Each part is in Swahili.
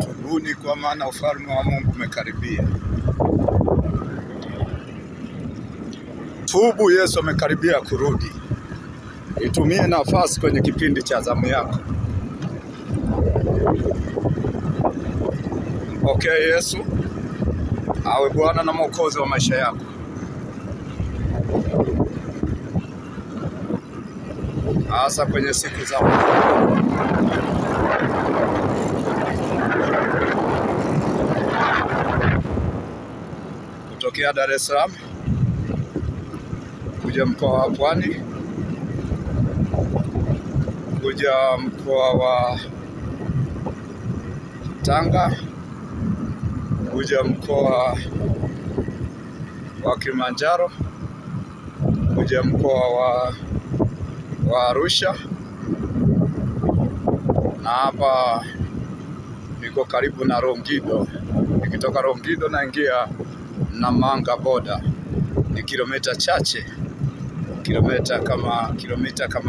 Tubuni kwa maana ufalme wa Mungu umekaribia. Tubu, Yesu amekaribia kurudi. Itumie nafasi kwenye kipindi cha zamu yako. Mpokee Yesu awe Bwana na Mwokozi wa maisha yako. Hasa kwenye siku za kutokea Dar es Salaam kuja mkoa wa Pwani, kuja mkoa wa Tanga, kuja mkoa wa Kilimanjaro, kuja mkoa wa Arusha, na hapa niko karibu na Rongido. Nikitoka Rongido naingia Namanga boda, ni kilomita chache, kilomita kama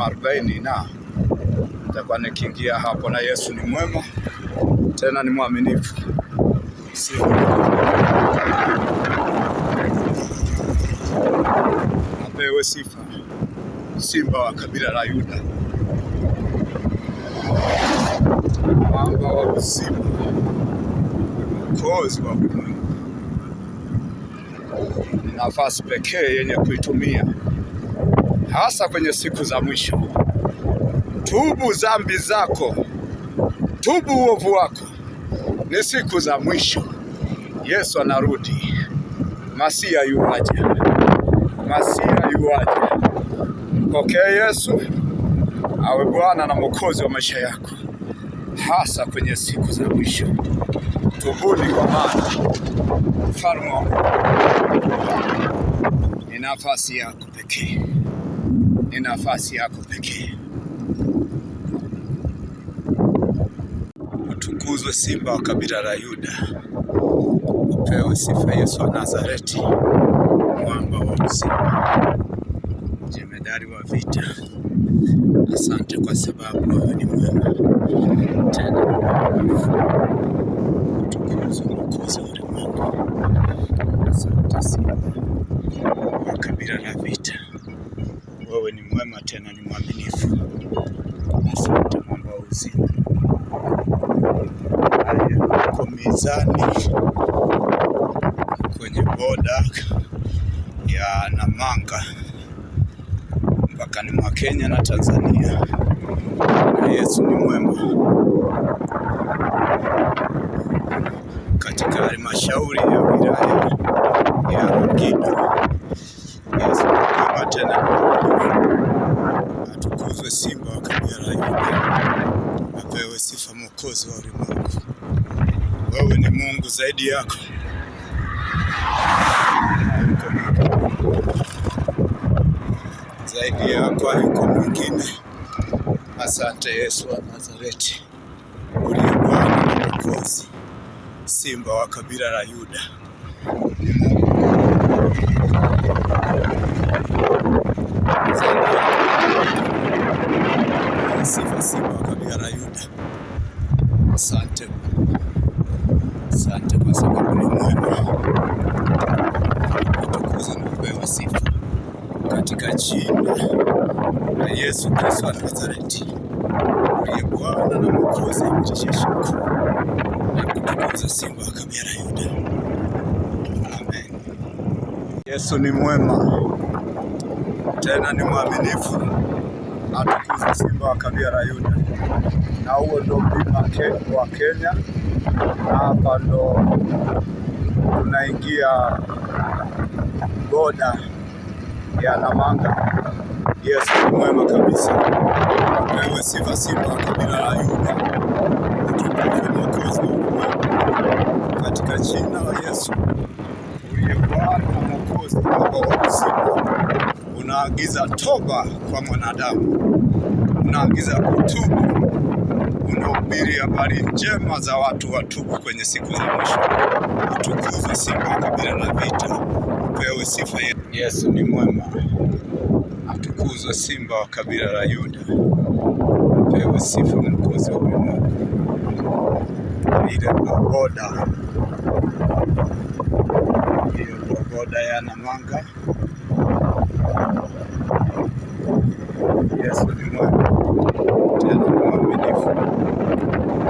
40, na nitakuwa nikiingia hapo. Na Yesu ni mwema tena ni mwaminifu. Apewe sifa, Simba wa kabila la Yuda, mwamba wa uzima, Mwokozi wa ulimwengu. Ni nafasi pekee yenye kuitumia hasa kwenye siku za mwisho. Tubu dhambi zako, tubu uovu wako. Ni siku za mwisho. Yesu anarudi. Masia yuaje, Masia yuaje. Mpokee Yesu awe Bwana na Mwokozi wa maisha yako, hasa kwenye siku za mwisho. Tubuni kwa maana ufalme wa Mungu ni nafasi yako pekee, ni nafasi yako pekee. Utukuzwe Simba wa kabila la Yuda, upewe sifa Yesu wa Nazareti, mwamba wa uzima, jemedari wa vita. Asante kwa sababu wewe ni mwema tena mwaminifu. Utukuzwe Mwokozi wa ulimwengu. Asante Simba wa kabila la vita, wewe ni mwema tena ni mwaminifu. Asante mwamba wa uzima. Uko mizani kwenye boda ya Namanga mpakani mwa Kenya na Tanzania. Na Yesu ni mwema. Katika halmashauri ya wilaya ya Rongido, Yesu ni mwema tena ni mwaminifu. Atukuzwe Simba wa kabila la Yuda, apewe sifa Mwokozi wa ulimwengu. Wewe ni Mungu, zaidi yako hayuko mwingine. Asante Yesu wa Nazareti, uliye Bwana na Mwokozi, Simba wa kabila la Yuda. Sifa Simba wa kabila la Yuda. Asante, asante kwa sababu ni mwema. Utukuzwe na kupewa sifa katika jina la Yesu Kristo wa Nazareti, uliye Bwana na Mwokozi wa majeshi mkuu, na kutukuza Simba wa kabila la Yuda. Amen. Yesu ni mwema tena ni mwaminifu. Atukuza Simba wa kabila la Yuda. Na huo ndo mlima wa Kenya, na hapa ndo tunaingia boda ya Namanga. Yesu ni mwema kabisa. Apewe sifa Simba wa kabila la Yuda, utukufu Mwokozi wa ulimwengu. Katika jina la Yesu uliye Bwana na Mwokozi wa uzima, unaagiza toba kwa mwanadamu, unaagiza kutubu, unahubiri habari njema za watu watubu kwenye siku za mwisho. Utukuzwe Simba wa kabila la vita, upewe sifa. Yesu ni mwema. Atukuzwe Simba wa kabila la Yuda, upewe sifa Mwokozi wa ulimwengu. ile bodaboda, hiyo bodaboda ya Namanga. Yesu ni mwema, tena ni mwaminifu.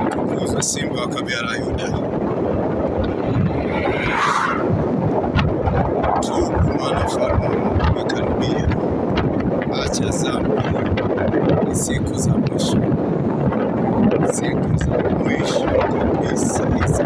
Atukuzwe Simba wa kabila la Yuda. Tubu, maana ufalme wa Mungu umekaribia. Acha dhambi, ni siku za mwisho, siku za mwisho kabisa hizi.